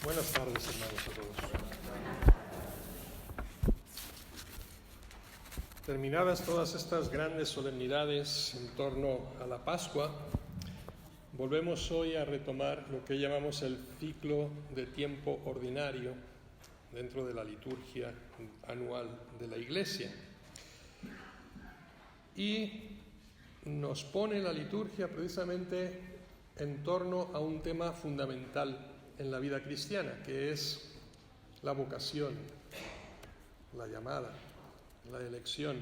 Buenas tardes, hermanos, a todos. Terminadas todas estas grandes solemnidades en torno a la Pascua, volvemos hoy a retomar lo que llamamos el ciclo de tiempo ordinario dentro de la liturgia anual de la Iglesia. Y nos pone la liturgia precisamente en torno a un tema fundamental en la vida cristiana, que es la vocación, la llamada, la elección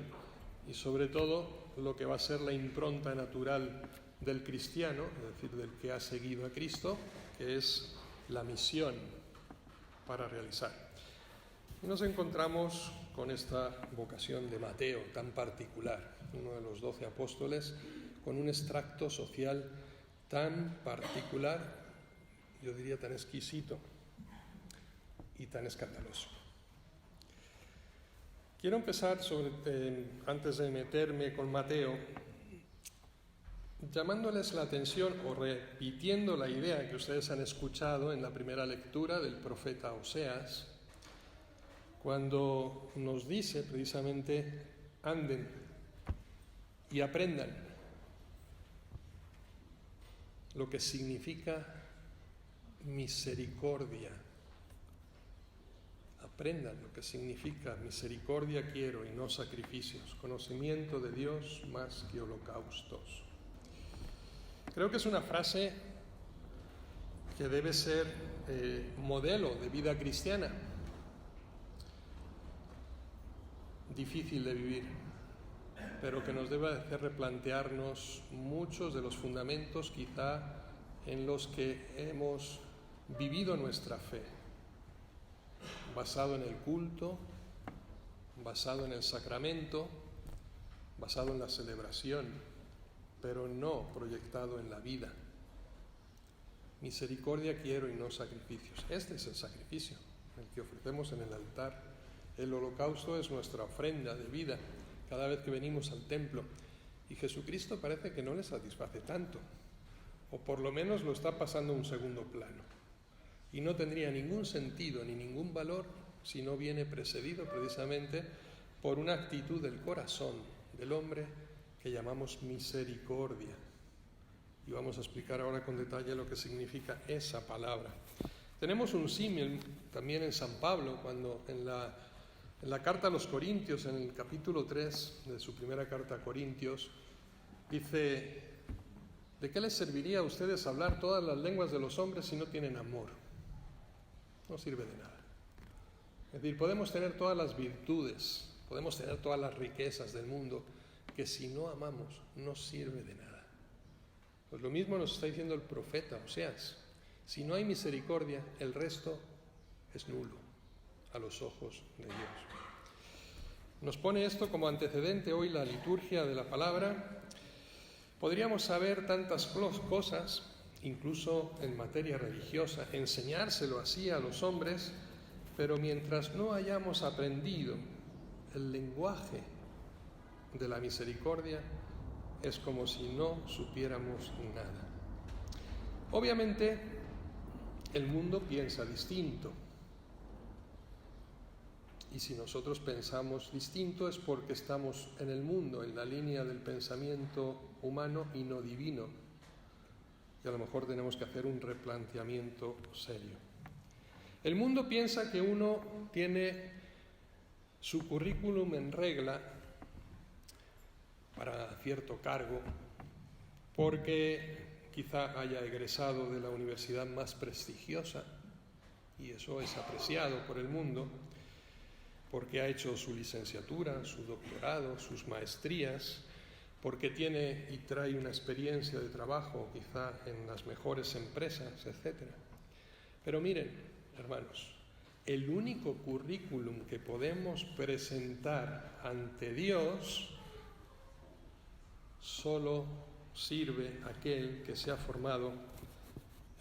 y sobre todo lo que va a ser la impronta natural del cristiano, es decir, del que ha seguido a Cristo, que es la misión para realizar. Y nos encontramos con esta vocación de Mateo tan particular, uno de los 12 apóstoles, con un extracto social tan particular, yo diría tan exquisito y tan escandaloso. Quiero empezar, antes de meterme con Mateo, llamándoles la atención o repitiendo la idea que ustedes han escuchado en la primera lectura del profeta Oseas, cuando nos dice precisamente: anden y aprendan lo que significa misericordia. Aprendan lo que significa misericordia quiero y no sacrificios, conocimiento de Dios más que holocaustos. Creo que es una frase que debe ser modelo de vida cristiana, difícil de vivir, pero que nos debe hacer replantearnos muchos de los fundamentos quizá en los que hemos vivido nuestra fe, basado en el culto, basado en el sacramento, basado en la celebración, pero no proyectado en la vida. Misericordia quiero y no sacrificios. Este es el sacrificio, el que ofrecemos en el altar. El holocausto es nuestra ofrenda de vida cada vez que venimos al templo. Y Jesucristo parece que no le satisface tanto, o por lo menos lo está pasando a un segundo plano. Y no tendría ningún sentido ni ningún valor si no viene precedido precisamente por una actitud del corazón del hombre que llamamos misericordia. Y vamos a explicar ahora con detalle lo que significa esa palabra. Tenemos un símil también en San Pablo, cuando en la carta a los Corintios, en el capítulo 3 de su primera carta a Corintios, dice: ¿de qué les serviría a ustedes hablar todas las lenguas de los hombres si no tienen amor? No sirve de nada. Es decir, podemos tener todas las virtudes, podemos tener todas las riquezas del mundo, que si no amamos no sirve de nada. Pues lo mismo nos está diciendo el profeta Oseas: si no hay misericordia, el resto es nulo a los ojos de Dios. Nos pone esto como antecedente hoy la liturgia de la palabra. Podríamos saber tantas cosas, incluso en materia religiosa, enseñárselo así a los hombres, pero mientras no hayamos aprendido el lenguaje de la misericordia, es como si no supiéramos nada. Obviamente, el mundo piensa distinto. Y si nosotros pensamos distinto es porque estamos en el mundo, en la línea del pensamiento humano y no divino. Y a lo mejor tenemos que hacer un replanteamiento serio. El mundo piensa que uno tiene su currículum en regla para cierto cargo, porque quizá haya egresado de la universidad más prestigiosa, y eso es apreciado por el mundo, porque ha hecho su licenciatura, su doctorado, sus maestrías, porque tiene y trae una experiencia de trabajo quizá en las mejores empresas, etc. Pero miren, hermanos, el único currículum que podemos presentar ante Dios solo sirve aquel que se ha formado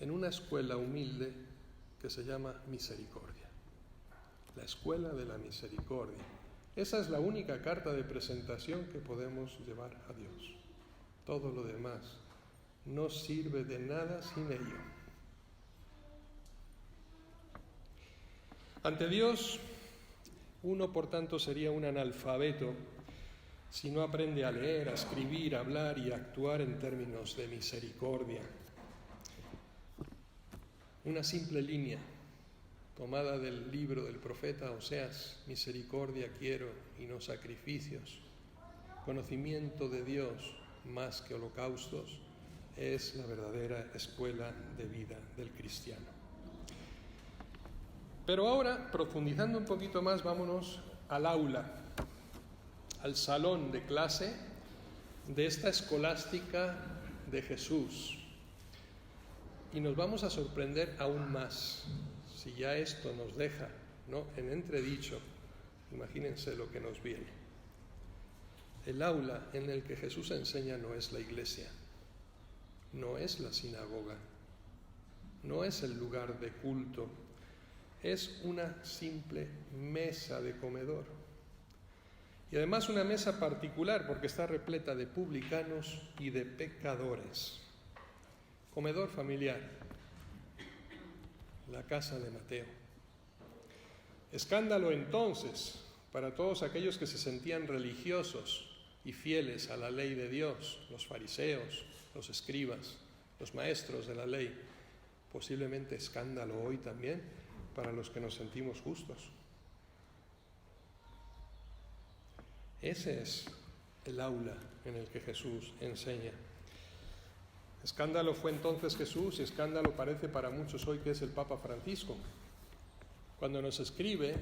en una escuela humilde que se llama misericordia. La escuela de la misericordia. Esa es la única carta de presentación que podemos llevar a Dios. Todo lo demás no sirve de nada sin ello. Ante Dios, uno por tanto sería un analfabeto si no aprende a leer, a escribir, a hablar y a actuar en términos de misericordia. Una simple línea tomada del libro del profeta Oseas: misericordia quiero y no sacrificios. Conocimiento de Dios más que holocaustos es la verdadera escuela de vida del cristiano. Pero ahora, profundizando un poquito más, vámonos al aula, al salón de clase de esta escolástica de Jesús. Y nos vamos a sorprender aún más. Si ya esto nos deja, ¿no?, en entredicho, imagínense lo que nos viene. El aula en el que Jesús enseña no es la iglesia, no es la sinagoga, no es el lugar de culto, es una simple mesa de comedor. Y además una mesa particular porque está repleta de publicanos y de pecadores. Comedor familiar, la casa de Mateo. Escándalo entonces para todos aquellos que se sentían religiosos y fieles a la ley de Dios, los fariseos, los escribas, los maestros de la ley. Posiblemente escándalo hoy también para los que nos sentimos justos. Ese es el aula en el que Jesús enseña. Escándalo fue entonces Jesús y escándalo parece para muchos hoy que es el Papa Francisco, cuando nos escribe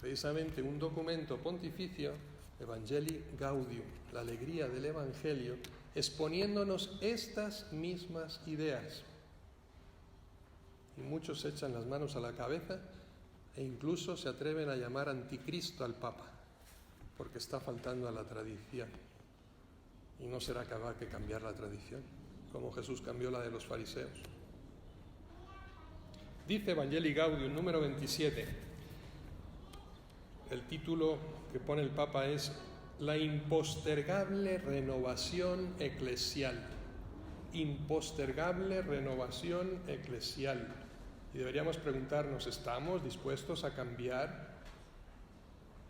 precisamente un documento pontificio, Evangelii Gaudium, la alegría del Evangelio, exponiéndonos estas mismas ideas. Y muchos se echan las manos a la cabeza e incluso se atreven a llamar anticristo al Papa, porque está faltando a la tradición. Y no será que habrá que cambiar la tradición, como Jesús cambió la de los fariseos. Dice Evangelii Gaudium, número 27. El título que pone el Papa es La impostergable renovación eclesial. Impostergable renovación eclesial. Y deberíamos preguntarnos, ¿estamos dispuestos a cambiar?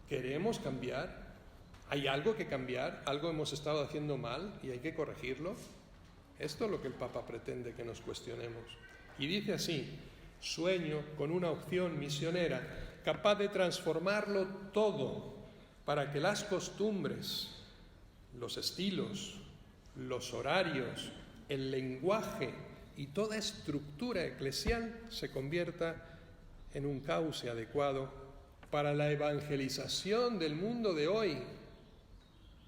¿Queremos cambiar? ¿Hay algo que cambiar? ¿Algo hemos estado haciendo mal y hay que corregirlo? Esto es lo que el Papa pretende que nos cuestionemos. Y dice así: sueño con una opción misionera capaz de transformarlo todo para que las costumbres, los estilos, los horarios, el lenguaje y toda estructura eclesial se convierta en un cauce adecuado para la evangelización del mundo de hoy,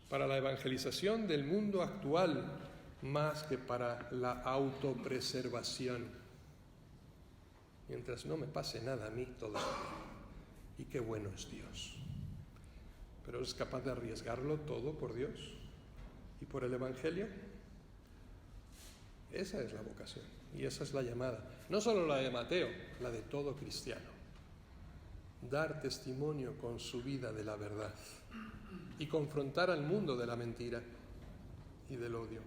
para la evangelización del mundo actual, más que para la autopreservación. Mientras no me pase nada a mí, todo está bien. Y qué bueno es Dios. Pero ¿es capaz de arriesgarlo todo por Dios y por el Evangelio? Esa es la vocación y esa es la llamada. No solo la de Mateo, la de todo cristiano. Dar testimonio con su vida de la verdad y confrontar al mundo de la mentira y del odio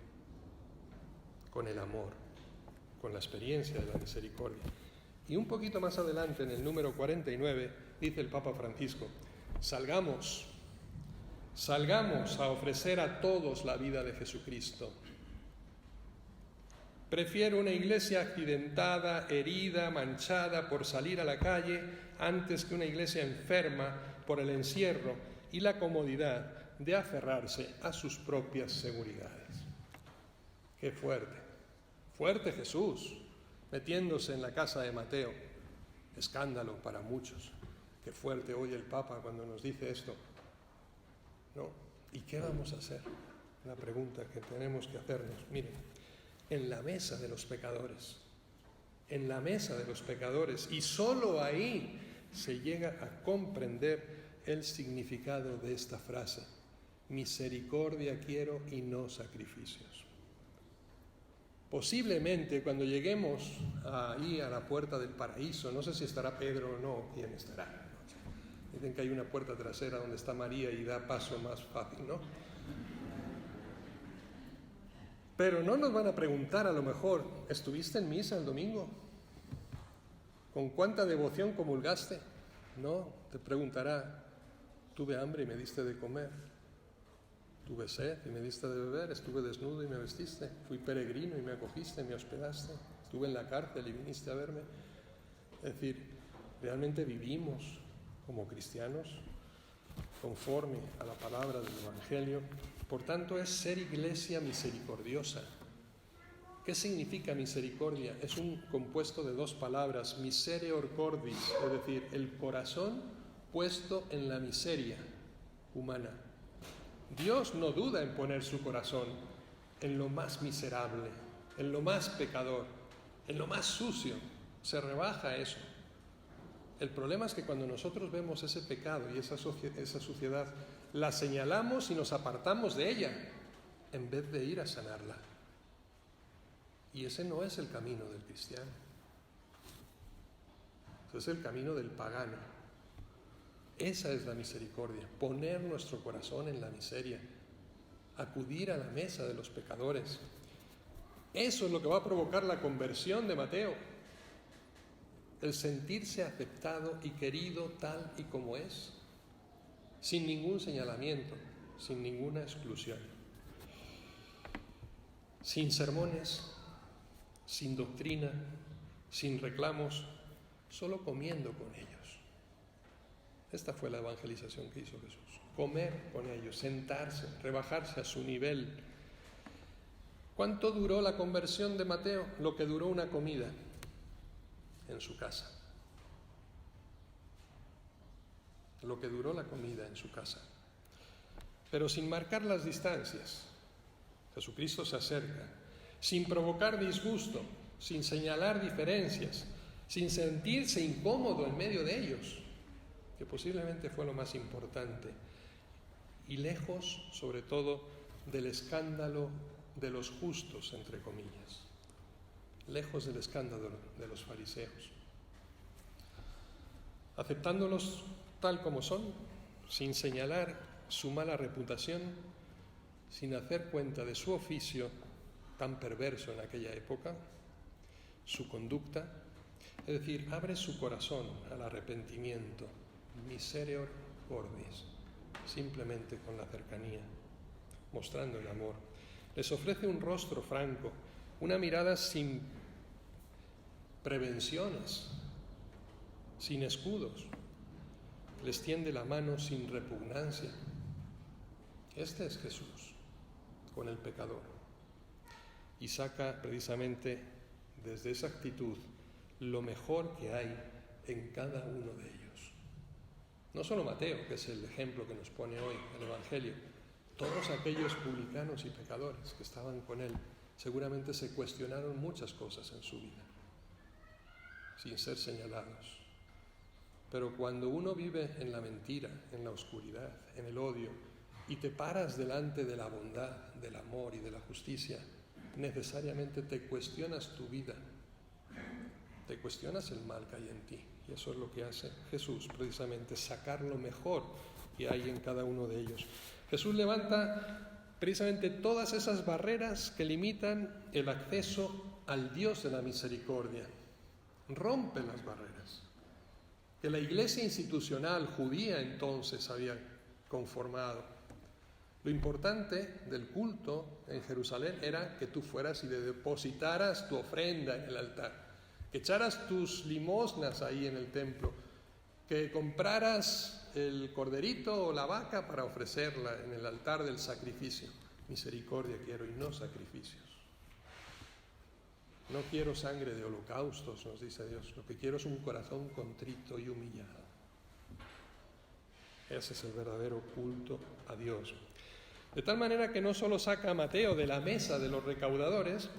con el amor, con la experiencia de la misericordia. Y un poquito más adelante, en el número 49, dice el Papa Francisco: salgamos a ofrecer a todos la vida de Jesucristo. Prefiero una iglesia accidentada, herida, manchada por salir a la calle, antes que una iglesia enferma por el encierro y la comodidad de aferrarse a sus propias seguridades. ¡Qué fuerte! Fuerte Jesús, metiéndose en la casa de Mateo. Escándalo para muchos. Qué fuerte hoy el Papa cuando nos dice esto. ¿No? ¿Y qué vamos a hacer? La pregunta que tenemos que hacernos. Miren, en la mesa de los pecadores, y solo ahí se llega a comprender el significado de esta frase: misericordia quiero y no sacrificios. Posiblemente cuando lleguemos ahí a la puerta del paraíso, no sé si estará Pedro o no, quién estará. Dicen que hay una puerta trasera donde está María y da paso más fácil, ¿no? Pero no nos van a preguntar a lo mejor: ¿estuviste en misa el domingo? ¿Con cuánta devoción comulgaste? No, te preguntará, tuve hambre y me diste de comer, tuve sed y me diste de beber, estuve desnudo y me vestiste, fui peregrino y me acogiste, me hospedaste, estuve en la cárcel y viniste a verme. Es decir, realmente vivimos como cristianos conforme a la palabra del Evangelio. Por tanto, es ser iglesia misericordiosa. ¿Qué significa misericordia? Es un compuesto de dos palabras, miserior cordis, es decir, el corazón puesto en la miseria humana. Dios no duda en poner su corazón en lo más miserable, en lo más pecador, en lo más sucio. Se rebaja a eso. El problema es que cuando nosotros vemos ese pecado y esa suciedad, la señalamos y nos apartamos de ella, en vez de ir a sanarla. Y ese no es el camino del cristiano. Ese es el camino del pagano. Esa es la misericordia, poner nuestro corazón en la miseria, acudir a la mesa de los pecadores. Eso es lo que va a provocar la conversión de Mateo. El sentirse aceptado y querido tal y como es, sin ningún señalamiento, sin ninguna exclusión. Sin sermones, sin doctrina, sin reclamos, solo comiendo con ellos. Esta fue la evangelización que hizo Jesús. Comer con ellos, sentarse, rebajarse a su nivel. ¿Cuánto duró la conversión de Mateo? Lo que duró una comida en su casa. Lo que duró la comida en su casa. Pero sin marcar las distancias. Jesucristo se acerca, sin provocar disgusto, sin señalar diferencias, sin sentirse incómodo en medio de ellos, que posiblemente fue lo más importante, y lejos, sobre todo, del escándalo de los justos, entre comillas, lejos del escándalo de los fariseos, aceptándolos tal como son, sin señalar su mala reputación, sin hacer cuenta de su oficio tan perverso en aquella época, su conducta, es decir, abre su corazón al arrepentimiento, miserior cordis, simplemente con la cercanía, mostrando el amor. Les ofrece un rostro franco, una mirada sin prevenciones, sin escudos. Les tiende la mano sin repugnancia. Este es Jesús con el pecador. Y saca precisamente desde esa actitud lo mejor que hay en cada uno de ellos. No solo Mateo, que es el ejemplo que nos pone hoy el Evangelio, todos aquellos publicanos y pecadores que estaban con él seguramente se cuestionaron muchas cosas en su vida, sin ser señalados. Pero cuando uno vive en la mentira, en la oscuridad, en el odio, y te paras delante de la bondad, del amor y de la justicia, necesariamente te cuestionas tu vida, te cuestionas el mal que hay en ti. Y eso es lo que hace Jesús, precisamente sacar lo mejor que hay en cada uno de ellos. Jesús levanta precisamente todas esas barreras que limitan el acceso al Dios de la misericordia. Rompe las barreras que la iglesia institucional judía entonces había conformado. Lo importante del culto en Jerusalén era que tú fueras y depositaras tu ofrenda en el altar, que echaras tus limosnas ahí en el templo, que compraras el corderito o la vaca para ofrecerla en el altar del sacrificio. Misericordia quiero y no sacrificios. No quiero sangre de holocaustos, nos dice Dios. Lo que quiero es un corazón contrito y humillado. Ese es el verdadero culto a Dios. De tal manera que no solo saca a Mateo de la mesa de los recaudadores,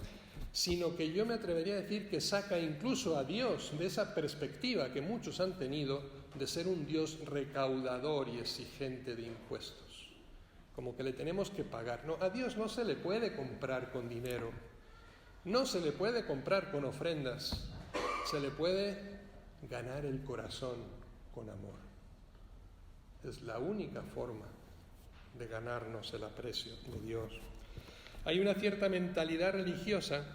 sino que yo me atrevería a decir que saca incluso a Dios de esa perspectiva que muchos han tenido de ser un Dios recaudador y exigente de impuestos. Como que le tenemos que pagar. No, a Dios no se le puede comprar con dinero, no se le puede comprar con ofrendas, se le puede ganar el corazón con amor. Es la única forma de ganarnos el aprecio de Dios. Hay una cierta mentalidad religiosa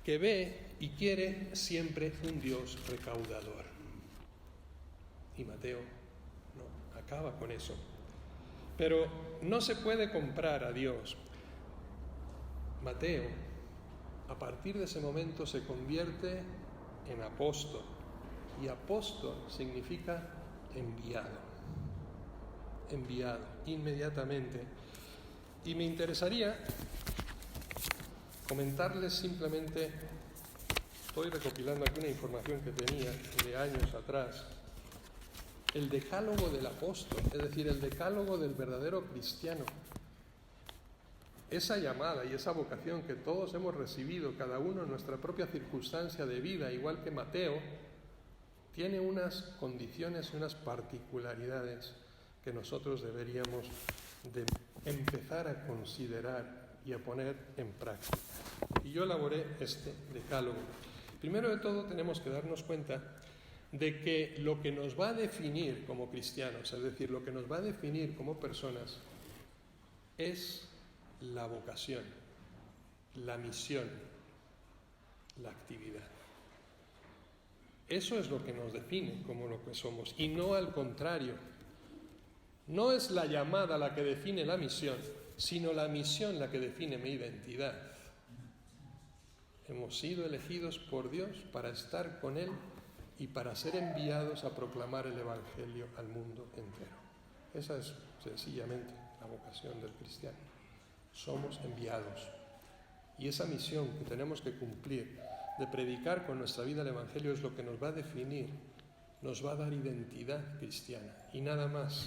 que ve y quiere siempre un Dios recaudador. Y Mateo no, acaba con eso. Pero no se puede comprar a Dios. Mateo, a partir de ese momento, se convierte en apóstol. Y apóstol significa enviado. Enviado, inmediatamente. Y me interesaría comentarles simplemente, estoy recopilando aquí una información que tenía de años atrás, el decálogo del apóstol, es decir, el decálogo del verdadero cristiano. Esa llamada y esa vocación que todos hemos recibido, cada uno en nuestra propia circunstancia de vida, igual que Mateo, tiene unas condiciones y unas particularidades que nosotros deberíamos de empezar a considerar y a poner en práctica. Y yo elaboré este decálogo. Primero de todo tenemos que darnos cuenta de que lo que nos va a definir como cristianos, es decir, lo que nos va a definir como personas, es la vocación, la misión, la actividad. Eso es lo que nos define como lo que somos, y no al contrario. No es la llamada la que define la misión, sino la misión la que define mi identidad. Hemos sido elegidos por Dios para estar con Él y para ser enviados a proclamar el Evangelio al mundo entero. Esa es sencillamente la vocación del cristiano. Somos enviados. Y esa misión que tenemos que cumplir de predicar con nuestra vida el Evangelio es lo que nos va a definir, nos va a dar identidad cristiana y nada más.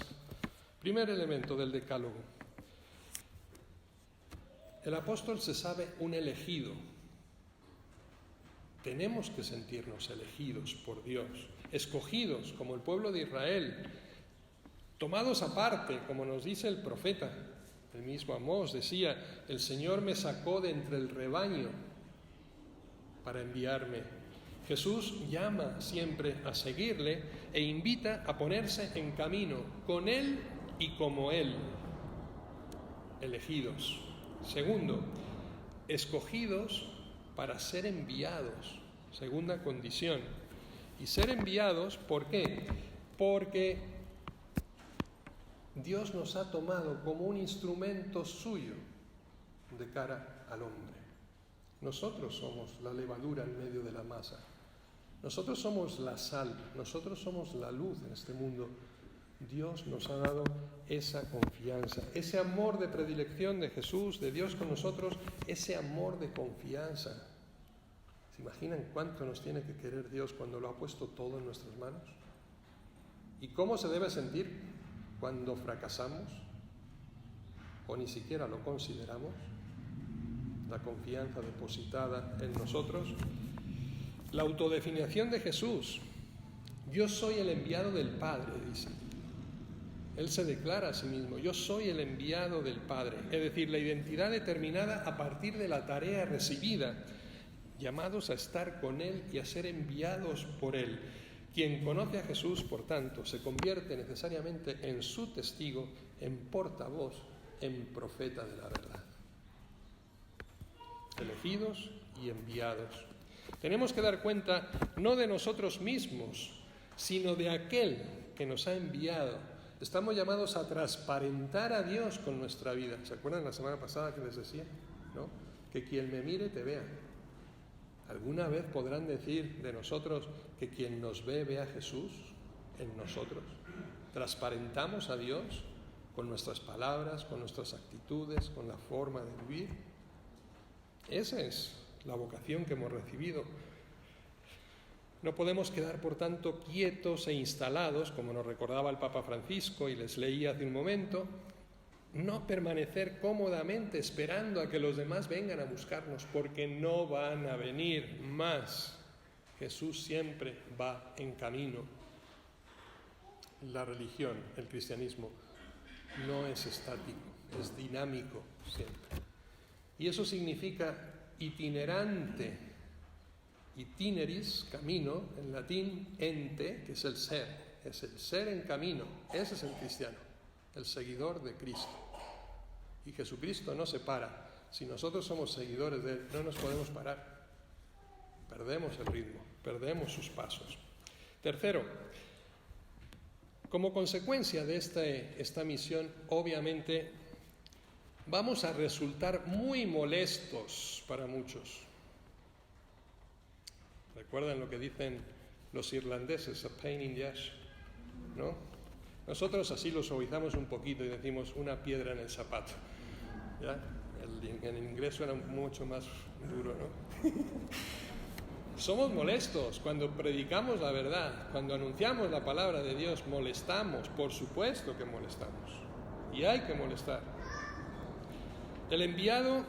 Primer elemento del decálogo. El apóstol se sabe un elegido. Tenemos que sentirnos elegidos por Dios, escogidos como el pueblo de Israel, tomados aparte, como nos dice el profeta. El mismo Amós decía: el Señor me sacó de entre el rebaño para enviarme. Jesús llama siempre a seguirle e invita a ponerse en camino con Él y como Él. Elegidos. Segundo, escogidos para ser enviados. Segunda condición. Y ser enviados, ¿por qué? Porque Dios nos ha tomado como un instrumento suyo de cara al hombre. Nosotros somos la levadura en medio de la masa. Nosotros somos la sal, nosotros somos la luz en este mundo. Dios nos ha dado esa confianza, ese amor de predilección de Jesús, de Dios con nosotros, ese amor de confianza. ¿Se imaginan cuánto nos tiene que querer Dios cuando lo ha puesto todo en nuestras manos? ¿Y cómo se debe sentir cuando fracasamos o ni siquiera lo consideramos? La confianza depositada en nosotros. La autodefinición de Jesús. Yo soy el enviado del Padre, dice. Él se declara a sí mismo: yo soy el enviado del Padre. Es decir, la identidad determinada a partir de la tarea recibida, llamados a estar con Él y a ser enviados por Él. Quien conoce a Jesús, por tanto, se convierte necesariamente en su testigo, en portavoz, en profeta de la verdad. Elegidos y enviados. Tenemos que dar cuenta no de nosotros mismos, sino de aquel que nos ha enviado. Estamos llamados a transparentar a Dios con nuestra vida. ¿Se acuerdan la semana pasada que les decía? ¿No? Que quien me mire te vea. ¿Alguna vez podrán decir de nosotros que quien nos ve a Jesús en nosotros? ¿Transparentamos a Dios con nuestras palabras, con nuestras actitudes, con la forma de vivir? Esa es la vocación que hemos recibido. No podemos quedar, por tanto, quietos e instalados, como nos recordaba el Papa Francisco y les leía hace un momento. No permanecer cómodamente esperando a que los demás vengan a buscarnos, porque no van a venir más. Jesús siempre va en camino. La religión, el cristianismo, no es estático, es dinámico siempre. Y eso significa itinerante. Itineris, camino, en latín, ente, que es el ser en camino. Ese es el cristiano, el seguidor de Cristo. Y Jesucristo no se para. Si nosotros somos seguidores de Él, no nos podemos parar. Perdemos el ritmo, perdemos sus pasos. Tercero, Como consecuencia de esta misión, obviamente, vamos a resultar muy molestos para muchos. ¿Recuerdan lo que dicen los irlandeses? A pain in the ass, ¿no? Nosotros así lo suavizamos un poquito y decimos una piedra en el zapato, ¿ya? En inglés suena mucho más duro, ¿no? Somos molestos cuando predicamos la verdad, cuando anunciamos la palabra de Dios, molestamos, por supuesto que molestamos, y hay que molestar. El enviado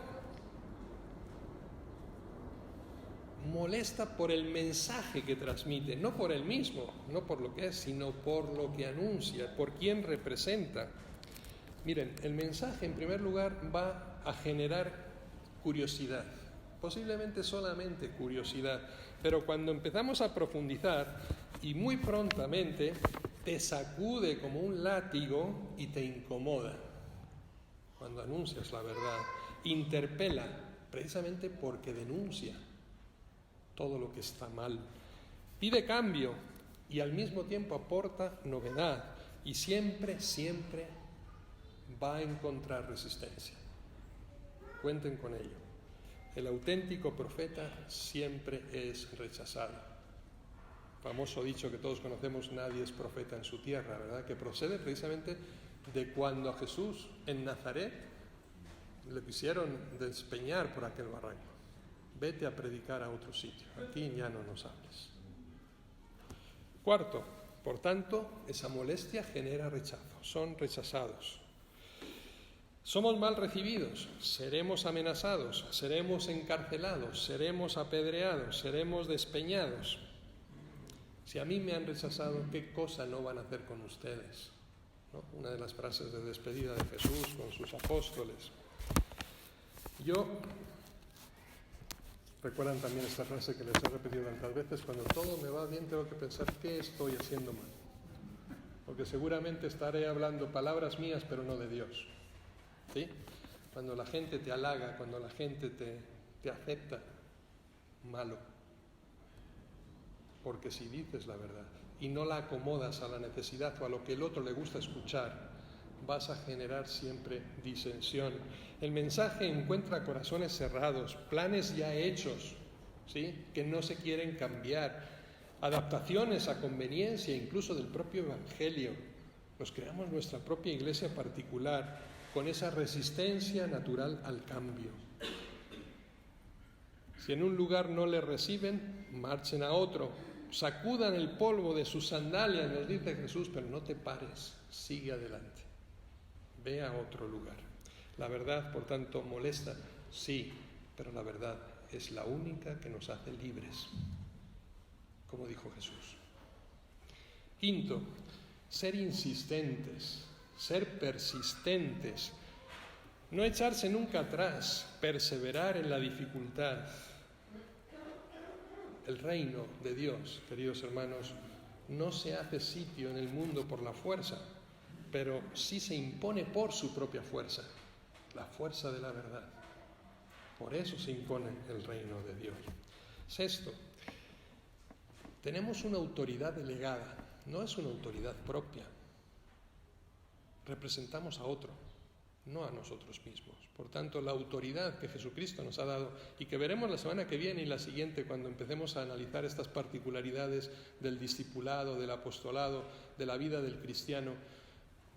molesta por el mensaje que transmite, no por él mismo, no por lo que es, sino por lo que anuncia, por quien representa. Miren, el mensaje en primer lugar va a generar curiosidad, posiblemente solamente curiosidad, pero cuando empezamos a profundizar y muy prontamente te sacude como un látigo y te incomoda. Cuando anuncias la verdad, interpela precisamente porque denuncia todo lo que está mal, pide cambio y al mismo tiempo aporta novedad y siempre va a encontrar resistencia. Cuenten con ello. El auténtico profeta siempre es rechazado. Famoso dicho que todos conocemos, nadie es profeta en su tierra, ¿verdad? Que procede precisamente de cuando a Jesús en Nazaret le quisieron despeñar por aquel barranco. Vete a predicar a otro sitio, aquí ya no nos hables. Cuarto, por tanto, esa molestia genera rechazo, son rechazados. Somos mal recibidos, seremos amenazados, seremos encarcelados, seremos apedreados, seremos despeñados. Si a mí me han rechazado, ¿qué cosa no van a hacer con ustedes? ¿No? Una de las frases de despedida de Jesús con sus apóstoles. Recuerdan también esta frase que les he repetido tantas veces: cuando todo me va bien tengo que pensar qué estoy haciendo mal, porque seguramente estaré hablando palabras mías pero no de Dios, ¿sí? Cuando la gente te halaga, cuando la gente te acepta, malo, porque si dices la verdad y no la acomodas a la necesidad o a lo que el otro le gusta escuchar, vas a generar siempre disensión. El mensaje encuentra corazones cerrados, planes ya hechos, ¿sí?, que no se quieren cambiar, adaptaciones a conveniencia incluso del propio Evangelio. Nos creamos nuestra propia iglesia particular con esa resistencia natural al cambio. Si en un lugar no le reciben, marchen a otro, sacudan el polvo de sus sandalias, nos dice Jesús, pero no te pares, sigue adelante. Ve a otro lugar. La verdad, por tanto, molesta, sí, pero la verdad es la única que nos hace libres, como dijo Jesús. Quinto, ser insistentes, ser persistentes, no echarse nunca atrás, perseverar en la dificultad. El reino de Dios, queridos hermanos, no se hace sitio en el mundo por la fuerza, pero sí se impone por su propia fuerza, la fuerza de la verdad. Por eso se impone el reino de Dios. Sexto, tenemos una autoridad delegada, no es una autoridad propia. Representamos a otro, no a nosotros mismos. Por tanto, la autoridad que Jesucristo nos ha dado y que veremos la semana que viene y la siguiente cuando empecemos a analizar estas particularidades del discipulado, del apostolado, de la vida del cristiano,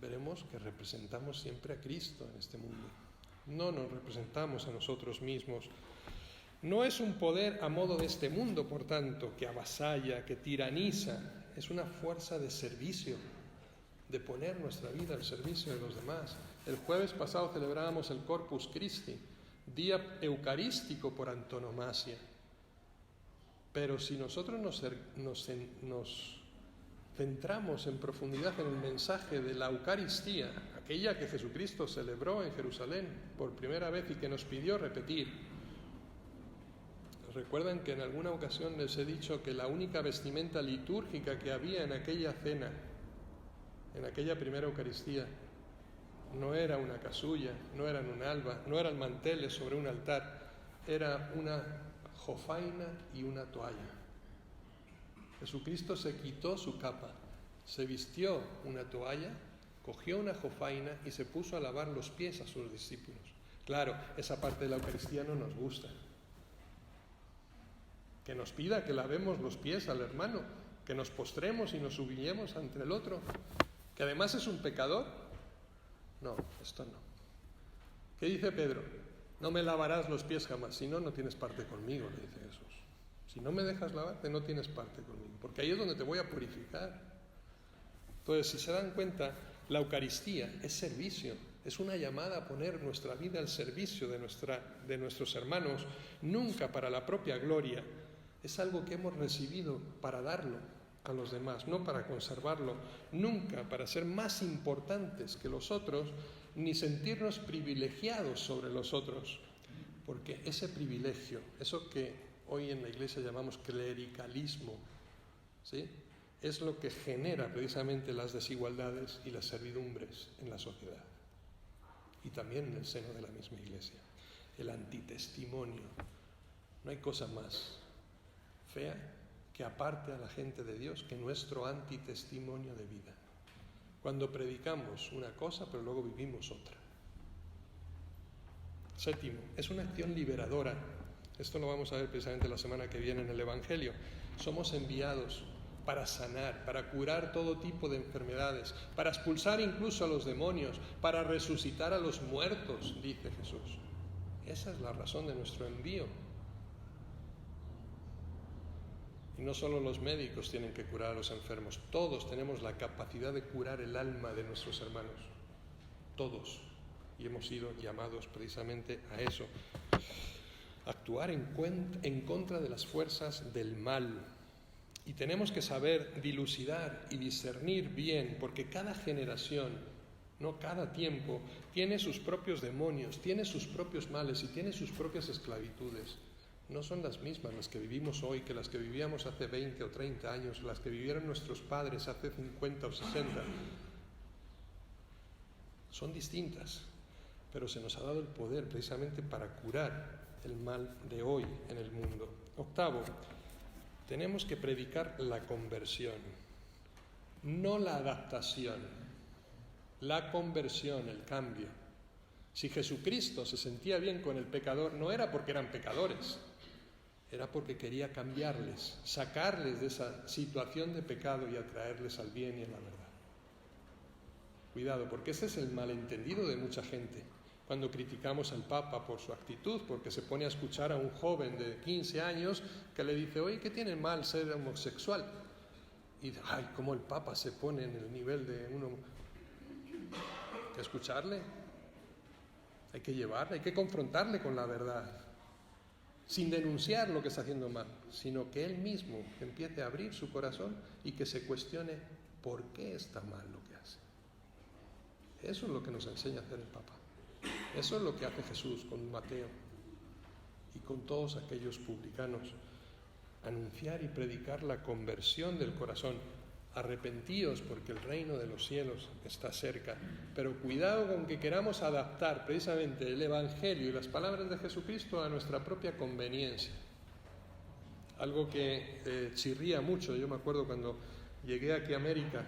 veremos que representamos siempre a Cristo en este mundo. No nos representamos a nosotros mismos. No es un poder a modo de este mundo, por tanto, que avasalla, que tiraniza. Es una fuerza de servicio, de poner nuestra vida al servicio de los demás. El jueves pasado celebrábamos el Corpus Christi, día eucarístico por antonomasia. Pero si nosotros nos centramos en profundidad en el mensaje de la Eucaristía, aquella que Jesucristo celebró en Jerusalén por primera vez y que nos pidió repetir. Recuerdan que en alguna ocasión les he dicho que la única vestimenta litúrgica que había en aquella cena, en aquella primera Eucaristía, no era una casulla, no eran un alba, no eran manteles sobre un altar, era una jofaina y una toalla. Jesucristo se quitó su capa Se vistió una toalla, cogió una jofaina y se puso a lavar los pies a sus discípulos. Claro, esa parte de la Eucaristía no nos gusta. Que nos pida que lavemos los pies al hermano, que nos postremos y nos humillemos ante el otro, que además es un pecador. No, esto no. ¿Qué dice Pedro? No me lavarás los pies jamás, si no, no tienes parte conmigo, le dice Jesús. Si no me dejas lavarte, no tienes parte conmigo, porque ahí es donde te voy a purificar. Entonces, si se dan cuenta, la Eucaristía es servicio, es una llamada a poner nuestra vida al servicio de nuestros hermanos, nunca para la propia gloria. Es algo que hemos recibido para darlo a los demás, no para conservarlo, nunca para ser más importantes que los otros, ni sentirnos privilegiados sobre los otros, porque ese privilegio, eso que hoy en la Iglesia llamamos clericalismo, ¿sí?, es lo que genera precisamente las desigualdades y las servidumbres en la sociedad y también en el seno de la misma Iglesia. El antitestimonio. No hay cosa más fea que aparte a la gente de Dios que nuestro antitestimonio de vida. Cuando predicamos una cosa pero luego vivimos otra. Séptimo, es una acción liberadora. Esto lo vamos a ver precisamente la semana que viene en el Evangelio. Somos enviados para sanar, para curar todo tipo de enfermedades, para expulsar incluso a los demonios, para resucitar a los muertos, dice Jesús. Esa es la razón de nuestro envío. Y no solo los médicos tienen que curar a los enfermos, todos tenemos la capacidad de curar el alma de nuestros hermanos. Todos. Y hemos sido llamados precisamente a eso. Actuar en contra de las fuerzas del mal. Y tenemos que saber dilucidar y discernir bien, porque cada generación, no cada tiempo, tiene sus propios demonios, tiene sus propios males y tiene sus propias esclavitudes. No son las mismas las que vivimos hoy que las que vivíamos hace 20 o 30 años, las que vivieron nuestros padres hace 50 o 60. Son distintas, pero se nos ha dado el poder precisamente para curar el mal de hoy en el mundo. Octavo, tenemos que predicar la conversión, no la adaptación, la conversión, el cambio. Si Jesucristo se sentía bien con el pecador, no era porque eran pecadores, era porque quería cambiarles, sacarles de esa situación de pecado y atraerles al bien y a la verdad. Cuidado, porque ese es el malentendido de mucha gente. Cuando criticamos al Papa por su actitud, porque se pone a escuchar a un joven de 15 años que le dice, oye, ¿qué tiene mal ser homosexual? Y dice, ay, ¿cómo el Papa se pone en el nivel de uno? Hay que escucharle, hay que llevarle, hay que confrontarle con la verdad, sin denunciar lo que está haciendo mal, sino que él mismo empiece a abrir su corazón y que se cuestione por qué está mal lo que hace. Eso es lo que nos enseña a hacer el Papa. Eso es lo que hace Jesús con Mateo y con todos aquellos publicanos. Anunciar y predicar la conversión del corazón. Arrepentíos porque el reino de los cielos está cerca. Pero cuidado con que queramos adaptar precisamente el Evangelio y las palabras de Jesucristo a nuestra propia conveniencia. Algo que chirría mucho. Yo me acuerdo cuando llegué aquí a América,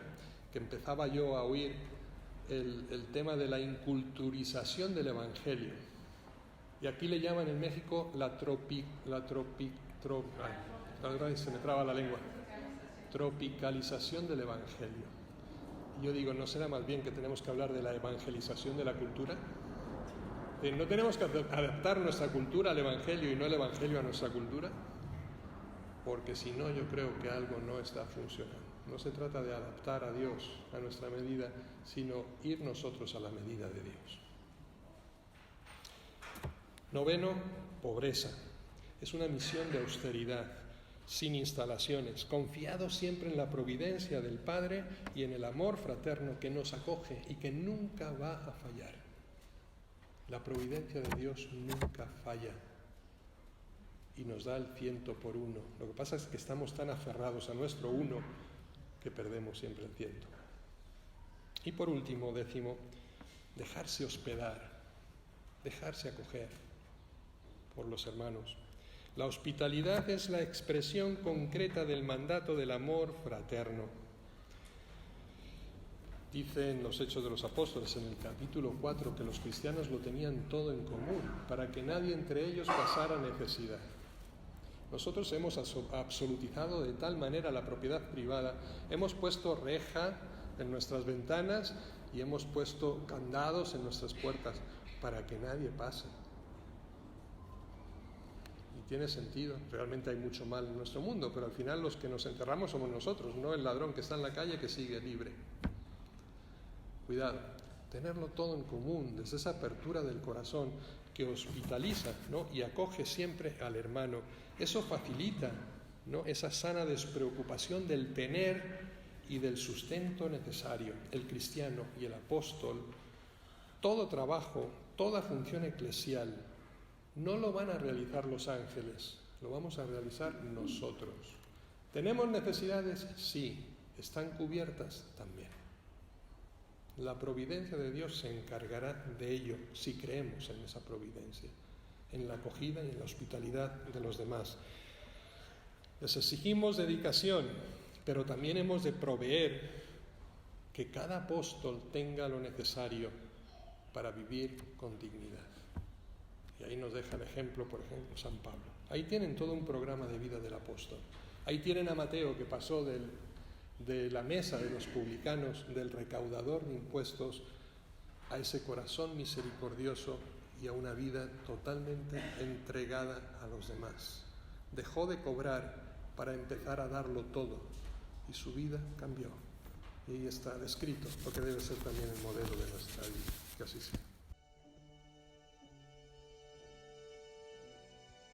que empezaba yo a oír el tema de la inculturización del Evangelio. Y aquí le llaman en México se me traba la lengua. Tropicalización del Evangelio. Y yo digo, ¿no será más bien que tenemos que hablar de la evangelización de la cultura? ¿No tenemos que adaptar nuestra cultura al Evangelio y no el Evangelio a nuestra cultura? Porque si no, yo creo que algo no está funcionando. No se trata de adaptar a Dios a nuestra medida, sino ir nosotros a la medida de Dios. Noveno, pobreza. Es una misión de austeridad, sin instalaciones, confiado siempre en la providencia del Padre y en el amor fraterno que nos acoge y que nunca va a fallar. La providencia de Dios nunca falla y nos da el 100 por 1. Lo que pasa es que estamos tan aferrados a nuestro 1 que perdemos siempre el 100. Y por último, 10, dejarse hospedar, dejarse acoger por los hermanos. La hospitalidad es la expresión concreta del mandato del amor fraterno. Dice en los Hechos de los Apóstoles, en el capítulo 4, que los cristianos lo tenían todo en común, para que nadie entre ellos pasara necesidad. Nosotros hemos absolutizado de tal manera la propiedad privada, hemos puesto reja en nuestras ventanas y hemos puesto candados en nuestras puertas para que nadie pase. Y tiene sentido, realmente hay mucho mal en nuestro mundo, pero al final los que nos encerramos somos nosotros, no el ladrón que está en la calle que sigue libre. Cuidado, tenerlo todo en común, desde esa apertura del corazón que hospitaliza, ¿no?, y acoge siempre al hermano. Eso facilita, ¿no?, esa sana despreocupación del tener y del sustento necesario. El cristiano y el apóstol, todo trabajo, toda función eclesial, no lo van a realizar los ángeles, lo vamos a realizar nosotros. ¿Tenemos necesidades? Sí. ¿Están cubiertas? También. La providencia de Dios se encargará de ello si creemos en esa providencia, en la acogida y en la hospitalidad de los demás. Les exigimos dedicación, pero también hemos de proveer que cada apóstol tenga lo necesario para vivir con dignidad. Y ahí nos deja el ejemplo, por ejemplo, San Pablo. Ahí tienen todo un programa de vida del apóstol. Ahí tienen a Mateo, que pasó de la mesa de los publicanos, del recaudador de impuestos, a ese corazón misericordioso y a una vida totalmente entregada a los demás. Dejó de cobrar para empezar a darlo todo y su vida cambió. Y ahí está descrito lo que debe ser también el modelo de nuestra vida. Que así sea.